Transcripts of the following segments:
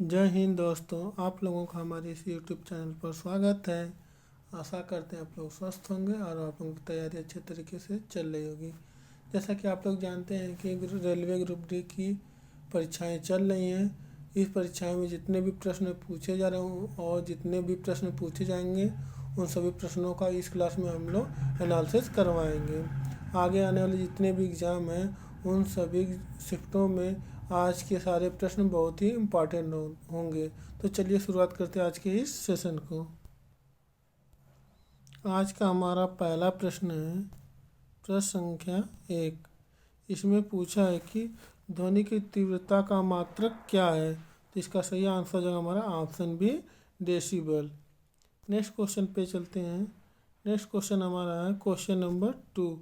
जय हिंद दोस्तों, आप लोगों का हमारे इस यूट्यूब चैनल पर स्वागत है। आशा करते हैं आप लोग स्वस्थ होंगे और आप लोगों की तैयारी अच्छे तरीके से चल रही होगी। जैसा कि आप लोग जानते हैं कि रेलवे ग्रुप डी की परीक्षाएं चल रही हैं। इस परीक्षाओं में जितने भी प्रश्न पूछे जा रहे हों और जितने भी प्रश्न पूछे जाएंगे उन सभी प्रश्नों का इस क्लास में हम लोग एनालिसिस करवाएंगे। आगे आने वाले जितने भी एग्ज़ाम हैं उन सभी शिफ्टों में आज के सारे प्रश्न बहुत ही इम्पोर्टेंट होंगे। तो चलिए शुरुआत करते हैं आज के इस सेशन को। आज का हमारा पहला प्रश्न है प्रश्न संख्या 1। इसमें पूछा है कि ध्वनि की तीव्रता का मात्रक क्या है। तो इसका सही आंसर जो हमारा option B decibel. Next question पे चलते हैं। नेक्स्ट क्वेश्चन हमारा है क्वेश्चन नंबर 2।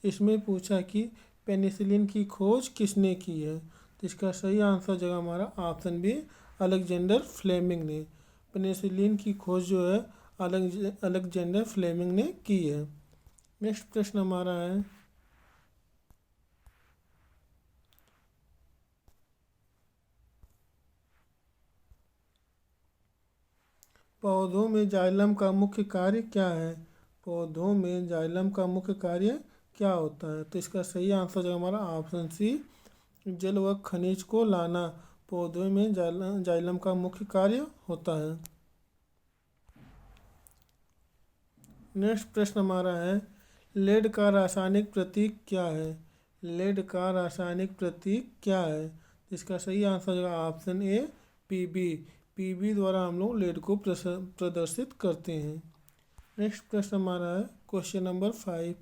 इसमें पूछा कि पेनिसिलिन की खोज किसने की है। तो इसका सही आंसर जो हमारा ऑप्शन बी अलेक्जेंडर फ्लेमिंग ने। पेनिसिलिन की खोज जो है अलेक्जेंडर फ्लेमिंग ने की है। नेक्स्ट प्रश्न हमारा है पौधों में जाइलम का मुख्य कार्य क्या है। पौधों में जाइलम का मुख्य कार्य क्या होता है। तो इसका सही आंसर जो हमारा ऑप्शन सी जल व खनिज को लाना पौधों में जाइलम का मुख्य कार्य होता है। नेक्स्ट प्रश्न हमारा है लेड का रासायनिक प्रतीक क्या है। लेड का रासायनिक प्रतीक क्या है। इसका सही आंसर जो ऑप्शन ए पीबी। पीबी द्वारा हम लोग लेड को प्रदर्शित करते हैं। नेक्स्ट प्रश्न हमारा है क्वेश्चन नंबर 5।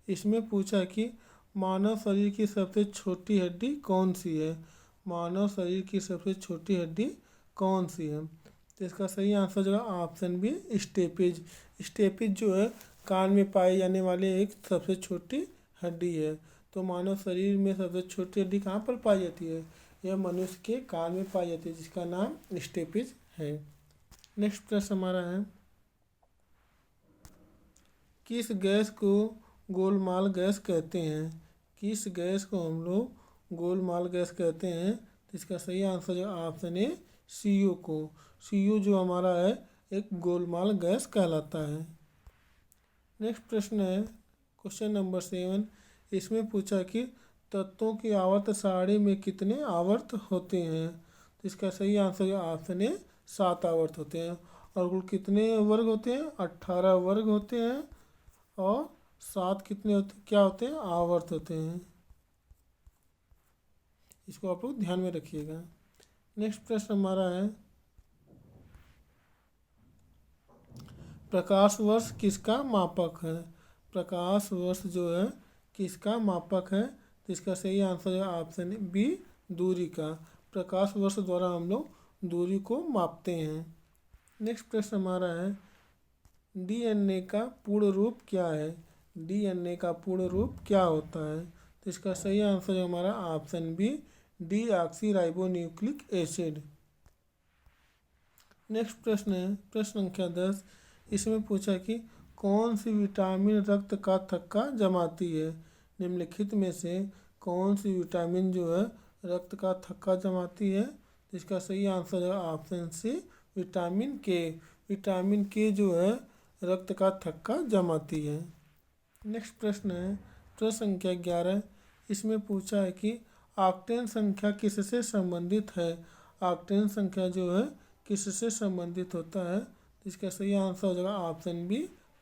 इसमें पूछा कि मानव शरीर की सबसे छोटी हड्डी कौन सी है। मानव शरीर की सबसे छोटी हड्डी कौन सी है। तो इसका सही आंसर जो है ऑप्शन बी स्टेपिज। स्टेपिज जो है कान में पाई जाने वाली एक सबसे छोटी हड्डी है। तो मानव शरीर में सबसे छोटी हड्डी कहाँ पर पाई जाती है। यह मनुष्य के कान में पाई जाती है जिसका नाम स्टेपिज है। नेक्स्ट प्रश्न हमारा है किस गैस को गोलमाल गैस कहते हैं। किस गैस को हम लोग गोलमाल गैस कहते हैं। तो इसका सही आंसर जो ऑप्शन है CO को। CO जो हमारा है एक गोलमाल गैस कहलाता है। नेक्स्ट प्रश्न है क्वेश्चन नंबर 7। इसमें पूछा कि तत्वों की आवर्त सारणी में कितने आवर्त होते हैं। तो इसका सही आंसर जो ऑप्शन है 7 आवर्त होते हैं। और कुल कितने वर्ग होते हैं 18 वर्ग होते हैं। और 7 कितने होते क्या होते हैं आवर्त होते हैं। इसको आप लोग ध्यान में रखिएगा। नेक्स्ट प्रश्न हमारा है प्रकाश वर्ष किसका मापक है। प्रकाश वर्ष जो है किसका मापक है। तो इसका सही आंसर है ऑप्शन बी दूरी का। प्रकाश वर्ष द्वारा हम लोग दूरी को मापते हैं। नेक्स्ट प्रश्न हमारा है DNA का पूर्ण रूप क्या है। DNA का पूर्ण रूप क्या होता है। तो इसका सही आंसर है हमारा option B deoxyribonucleic acid. Next प्रश्न है प्रश्न संख्या 10। इसमें पूछा कि कौन सी विटामिन रक्त का थक्का जमाती है। निम्नलिखित में से कौन सी विटामिन जो है रक्त का थक्का जमाती है। तो इसका सही आंसर है ऑप्शन सी विटामिन के। विटामिन के जो है रक्त का थक्का जमाती है। नेक्स्ट प्रश्न है प्रश्न संख्या 11। इसमें पूछा है कि ऑक्टेन संख्या किससे संबंधित है। ऑक्टेन संख्या जो है किससे संबंधित होता है। तो इसका सही आंसर हो जाएगा ऑप्शन बी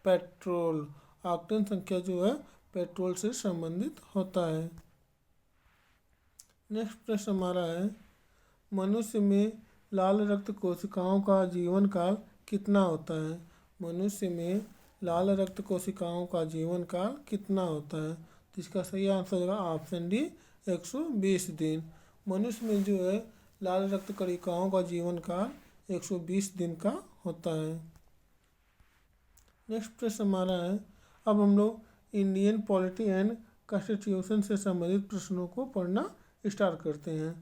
पेट्रोल। ऑक्टेन संख्या जो है पेट्रोल से संबंधित होता है। नेक्स्ट प्रश्न हमारा है मनुष्य में लाल रक्त कोशिकाओं का जीवन काल कितना होता है। मनुष्य में लाल रक्त कोशिकाओं का जीवन काल कितना होता है। तो इसका सही आंसर होगा ऑप्शन डी 120 दिन। मनुष्य में जो है लाल रक्त कणिकाओं का जीवन काल 120 दिन का होता है। नेक्स्ट प्रश्न हमारा है अब हम लोग इंडियन पॉलिटी एंड कॉन्स्टिट्यूशन से संबंधित प्रश्नों को पढ़ना स्टार्ट करते हैं।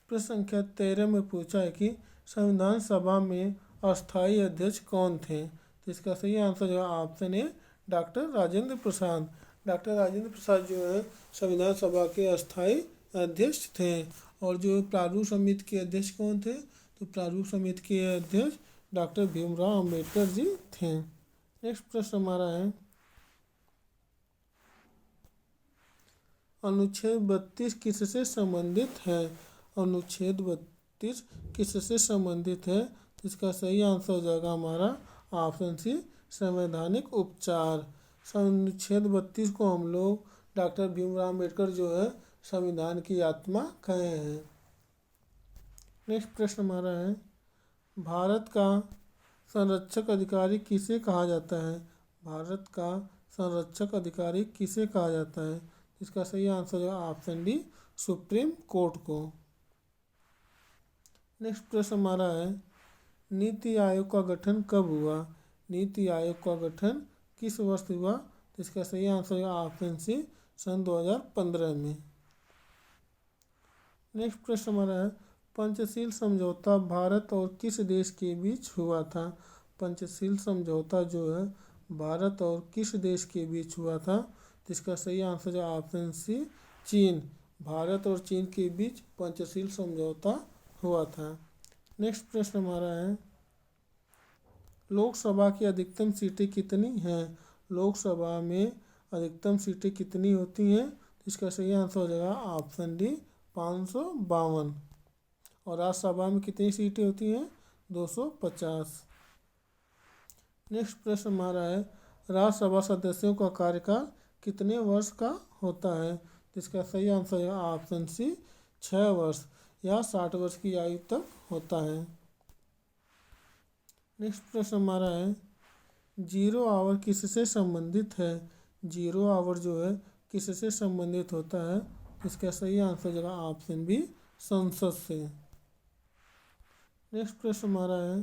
प्रश्न संख्या 13 में पूछा है कि संविधान सभा में अस्थायी अध्यक्ष कौन थे। तो इसका सही आंसर जो है option A doctor Rajendra Prasad. Doctor Rajendra Prasad जो है संविधान सभा के अस्थायी अध्यक्ष थे। और जो प्रारूप समिति के अध्यक्ष कौन थे। तो प्रारूप समिति के अध्यक्ष डॉक्टर भीमराव अंबेडकर जी थे। नेक्स्ट प्रश्न हमारा है, अनुच्छेद 32 किससे संबंधित है? अनुच्छेद 32 किससे संबंधित है? इसका सही आंसर हो जाएगा हमारा ऑप्शन सी, संवैधानिक उपचार। अनुच्छेद 32 को हम लोग डॉक्टर भीमराव अम्बेडकर जो है संविधान की आत्मा कहे हैं। नेक्स्ट प्रश्न हमारा है, भारत का संरक्षक अधिकारी किसे कहा जाता है? भारत का संरक्षक अधिकारी किसे कहा जाता है? इसका सही आंसर है ऑप्शन डी, सुप्रीम कोर्ट को। नेक्स्ट प्रश्न हमारा है, नीति आयोग का गठन कब हुआ? नीति आयोग का गठन किस वर्ष हुआ? तो इसका सही आंसर है ऑप्शन सी, सन 2015 में। नेक्स्ट प्रश्न हमारा है, पंचशील समझौता भारत और किस देश के बीच हुआ था? पंचशील समझौता जो है भारत और किस देश के बीच हुआ था? तो इसका सही आंसर है ऑप्शन सी, चीन। भारत और चीन के बीच पंचशील समझौता हुआ था। नेक्स्ट प्रश्न हमारा है, लोकसभा की अधिकतम सीटें कितनी हैं? लोकसभा में अधिकतम सीटें कितनी होती हैं? तो इसका सही आंसर हो जाएगा ऑप्शन डी, 552। और राज्यसभा में कितनी सीटें होती हैं? 250। नेक्स्ट प्रश्न हमारा है, राज्यसभा सदस्यों का कार्यकाल कितने वर्ष का होता है? तो इसका सही आंसर है ऑप्शन सी, 6 वर्ष या 60 वर्ष की आयु तक होता है। नेक्स्ट प्रश्न हमारा है, जीरो आवर किससे संबंधित है? जीरो आवर जो है किससे संबंधित होता है? इसका सही आंसर जगह ऑप्शन बी, संसद से। नेक्स्ट प्रश्न हमारा है,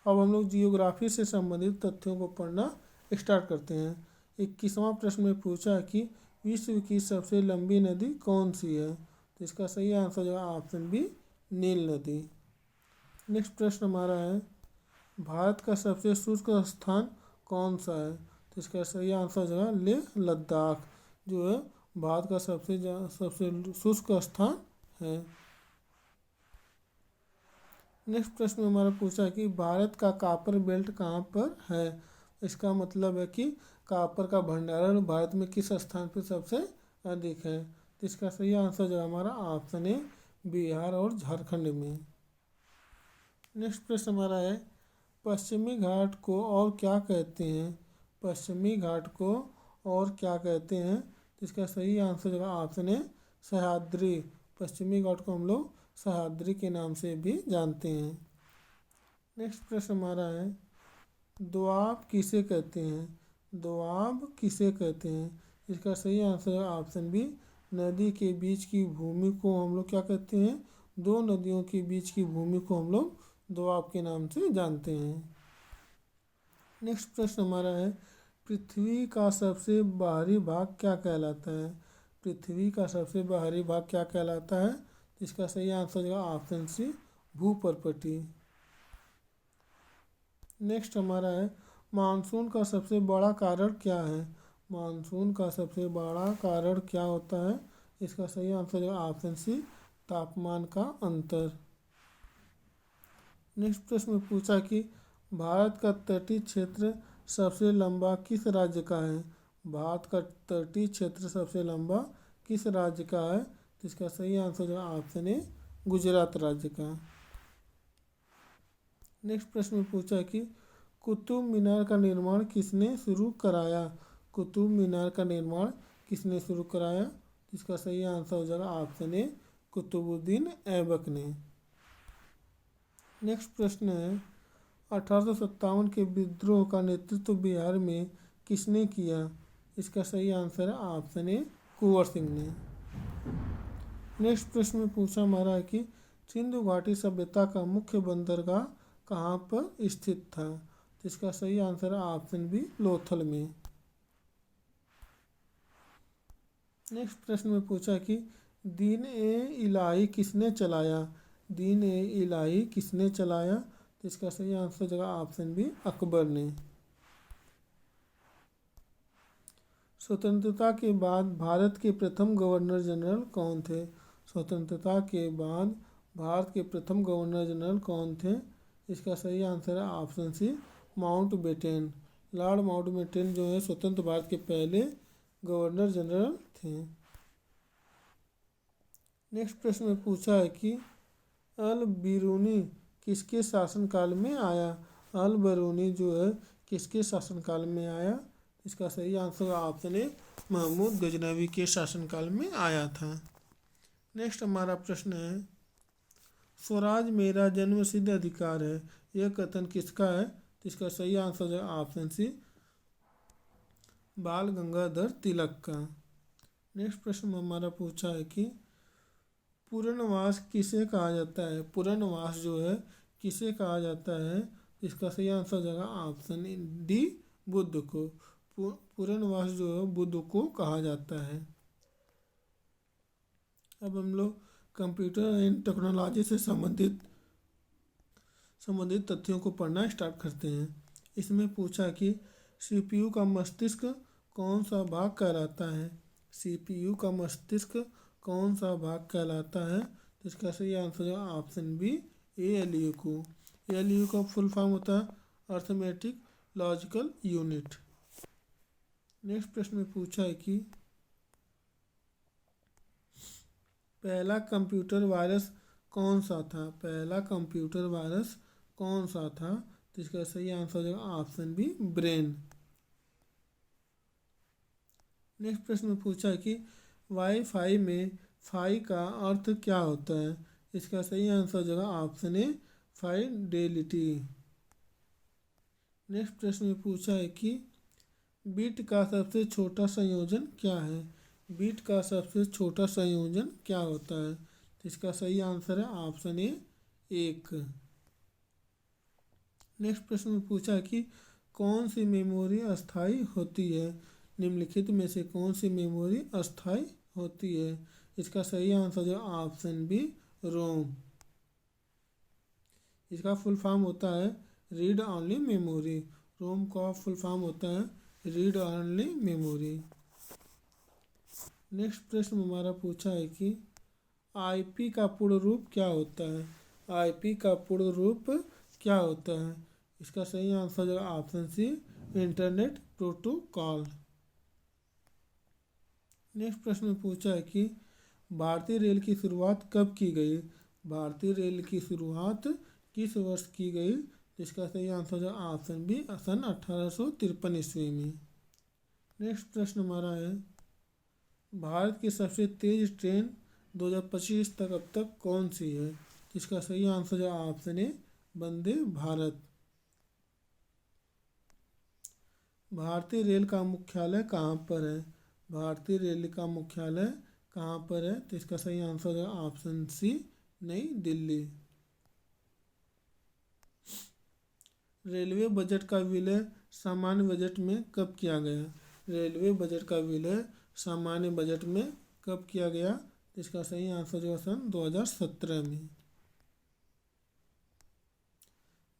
अब हम लोग जियोग्राफी से संबंधित तथ्यों को पढ़ना स्टार्ट करते हैं। 21वां प्रश्न में पूछा कि विश्व की सबसे लंबी नदी कौन सी है? तो इसका सही आंसर जो है ऑप्शन बी, नील नदी। नेक्स्ट प्रश्न हमारा है, भारत का सबसे शुष्क स्थान कौन सा है? तो इसका सही आंसर जो है लेह लद्दाख जो है भारत का सबसे शुष्क स्थान है। नेक्स्ट प्रश्न में हमारा पूछा कि भारत का कॉपर बेल्ट कहाँ पर है? इसका मतलब है कि कॉपर का भंडारण भारत में किस स्थान पर सबसे अधिक है? तो इसका सही आंसर जो हमारा ऑप्शन है, बिहार और झारखंड में। नेक्स्ट प्रश्न हमारा है, पश्चिमी घाट को और क्या कहते हैं? पश्चिमी घाट को और क्या कहते हैं? तो इसका सही आंसर जो ऑप्शन है, सह्याद्री। पश्चिमी घाट को हम लोग सह्याद्री के नाम से भी जानते हैं। नेक्स्ट प्रश्न हमारा है, दोआब किसे कहते हैं? दोआब किसे कहते हैं? इसका सही आंसर है ऑप्शन बी, नदी के बीच की भूमि को हम लोग क्या कहते हैं? दो नदियों के बीच की भूमि को हम लोग दोआब के नाम से जानते हैं। नेक्स्ट प्रश्न हमारा है, पृथ्वी का सबसे बाहरी भाग क्या कहलाता है? पृथ्वी का सबसे बाहरी भाग क्या कहलाता है? इसका सही आंसर होगा ऑप्शन सी, भूपर्पटी। नेक्स्ट हमारा है, मानसून का सबसे बड़ा कारण क्या है? मानसून का सबसे बड़ा कारण क्या होता है? इसका सही आंसर है ऑप्शन सी, तापमान का अंतर। नेक्स्ट प्रश्न में पूछा कि भारत का तटीय क्षेत्र सबसे लंबा किस राज्य का है? भारत का तटीय क्षेत्र सबसे लंबा किस राज्य का है? तो इसका सही आंसर है ऑप्शन ए, गुजरात राज्य का। नेक्स्ट प्रश्न में पूछा कि कुतुब मीनार का निर्माण किसने शुरू कराया? कुतुब मीनार का निर्माण किसने शुरू कराया? इसका सही आंसर हो जाएगा ऑप्शन ए, कुतुबुद्दीन ऐबक ने। नेक्स्ट प्रश्न है, 1857 के विद्रोह का नेतृत्व बिहार में किसने किया? इसका सही आंसर है ऑप्शन ए, कुंवर सिंह ने। नेक्स्ट प्रश्न में पूछा हमारा है कि सिंधु घाटी सभ्यता का मुख्य बंदरगाह कहाँ पर स्थित था? तो इसका सही आंसर है ऑप्शन बी, लोथल में। नेक्स्ट प्रश्न में पूछा कि दीन ए इलाही किसने चलाया? दीन ए इलाही किसने चलाया? तो इसका सही आंसर जगह ऑप्शन बी, अकबर ने। स्वतंत्रता के बाद भारत के प्रथम गवर्नर जनरल कौन थे? स्वतंत्रता के बाद भारत के प्रथम गवर्नर जनरल कौन थे? इसका सही आंसर है option C, Mountbatten. Lord Mountbatten जो है स्वतंत्र भारत के पहले गवर्नर जनरल थे। नेक्स्ट प्रश्न में पूछा है कि अल बिरूनी किसके शासनकाल में आया? अल बरूनी जो है किसके शासनकाल में आया? इसका सही answer option A, Mahmud Ghaznavi के शासनकाल में आया था। नेक्स्ट हमारा प्रश्न है, स्वराज मेरा जन्मसिद्ध अधिकार है, यह कथन किसका है? तो इसका सही आंसर है ऑप्शन सी, बाल गंगाधर तिलक का। नेक्स्ट प्रश्न में हमारा पूछा है कि पुनर्वास किसे कहा जाता है? पुनर्वास जो है किसे कहा जाता है? इसका सही आंसर जाएगा ऑप्शन डी, बुद्ध को। पुनर्वास जो है बुद्ध को कहा जाता है। अब हम लोग कंप्यूटर एंड टेक्नोलॉजी से संबंधित तथ्यों को पढ़ना स्टार्ट करते हैं। इसमें पूछा कि सीपीयू का मस्तिष्क कौन सा भाग कहलाता है? सीपीयू का मस्तिष्क कौन सा भाग कहलाता है? तो इसका सही आंसर है ऑप्शन बी, एएलयू को। एएलयू का फुल फॉर्म होता है अर्थमेटिक लॉजिकल यूनिट। नेक्स्ट प्रश्न में पूछा है कि पहला कंप्यूटर वायरस कौन सा था? पहला कंप्यूटर वायरस कौन सा था? तो इसका सही आंसर है ऑप्शन बी, ब्रेन। नेक्स्ट प्रश्न में पूछा है कि वाईफाई में फाई का अर्थ क्या होता है? इसका सही आंसर है ऑप्शन ए, फाइडेलिटी। नेक्स्ट प्रश्न में पूछा है कि बिट का सबसे छोटा संयोजन क्या है? बिट का सबसे छोटा संयोजन क्या होता है? तो इसका सही आंसर है ऑप्शन ए, 1। नेक्स्ट प्रश्न में पूछा है कि कौन सी मेमोरी अस्थायी होती है? निम्नलिखित में से कौन सी मेमोरी अस्थायी होती है? इसका सही आंसर है ऑप्शन बी, रोम। इसका फुल फॉर्म होता है रीड ऑनली मेमोरी। रोम का फुल फॉर्म होता है रीड ऑनली मेमोरी। नेक्स्ट प्रश्न हमारा पूछा है कि आईपी का पूर्ण रूप क्या होता है? आईपी का पूर्ण रूप क्या होता है? इसका सही आंसर है option C, internet protocol. Next प्रश्न में पूछा है कि भारतीय रेल की शुरुआत कब की गई? भारतीय रेल की शुरुआत किस वर्ष की गई? इसका सही आंसर है ऑप्शन बी, सन 1853 ईस्वी में। नेक्स्ट प्रश्न हमारा है, भारत की सबसे तेज ट्रेन 2025 तक अब तक कौन सी है? इसका सही आंसर है ऑप्शन ए, वंदे भारत। भारतीय रेल का मुख्यालय कहाँ पर है? भारतीय रेल का मुख्यालय कहाँ पर है? तो इसका सही आंसर है ऑप्शन सी, नई दिल्ली। रेलवे बजट का विलय सामान्य बजट में कब किया गया? रेलवे बजट का विलय सामान्य बजट में कब किया गया? इसका सही आंसर जो है सन 2017 में।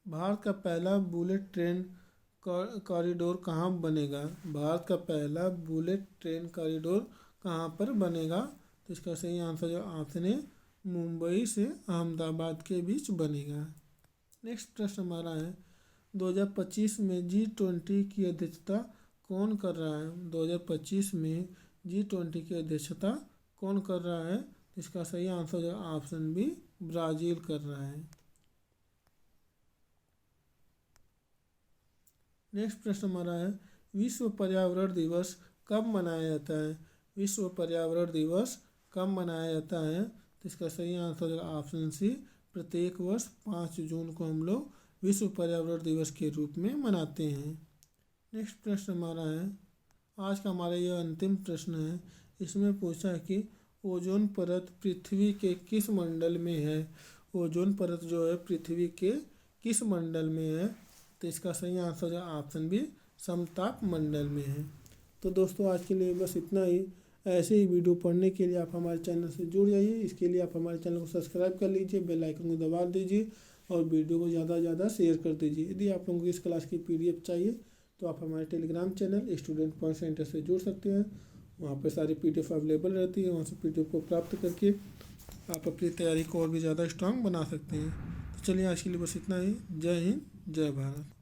भारत का पहला बुलेट ट्रेन कॉरिडोर कहाँ बनेगा? भारत का पहला बुलेट ट्रेन कॉरिडोर कहाँ पर बनेगा? तो इसका सही आंसर जो ऑप्शन है, मुंबई से अहमदाबाद के बीच बनेगा। नेक्स्ट प्रश्न हमारा है, 2025 में G20 की अध्यक्षता कौन कर रहा है? 2025 में G20 की अध्यक्षता कौन कर रहा है? इसका सही आंसर जो ऑप्शन बी, ब्राज़ील कर रहा है। नेक्स्ट प्रश्न हमारा है, विश्व पर्यावरण दिवस कब मनाया जाता है? विश्व पर्यावरण दिवस कब मनाया जाता है? तो इसका सही आंसर है ऑप्शन सी, प्रत्येक वर्ष 5 जून को हम लोग विश्व पर्यावरण दिवस के रूप में मनाते हैं। नेक्स्ट प्रश्न हमारा है, आज का हमारा यह अंतिम प्रश्न है। इसमें पूछा है कि ओजोन परत पृथ्वी के किस मंडल में है? ओजोन परत जो है पृथ्वी के किस मंडल में है? तो इसका सही आंसर है ऑप्शन बी, समताप मंडल में है। तो दोस्तों आज के लिए बस इतना ही। ऐसे ही वीडियो पढ़ने के लिए आप हमारे चैनल से जुड़ जाइए। इसके लिए आप हमारे चैनल को सब्सक्राइब कर लीजिए, बेल आइकन को दबा दीजिए और वीडियो को ज़्यादा से ज़्यादा शेयर कर दीजिए। यदि आप लोगों को इस क्लास की PDF चाहिए तो आप हमारे Telegram channel student point centre से जुड़ सकते हैं। वहाँ पर सारी PDF अवेलेबल रहती है, वहाँ से PDF को प्राप्त करके आप अपनी तैयारी को और भी ज़्यादा स्ट्रांग बना सकते हैं। तो चलिए आज के लिए बस इतना ही। जय हिंद, जय भारत।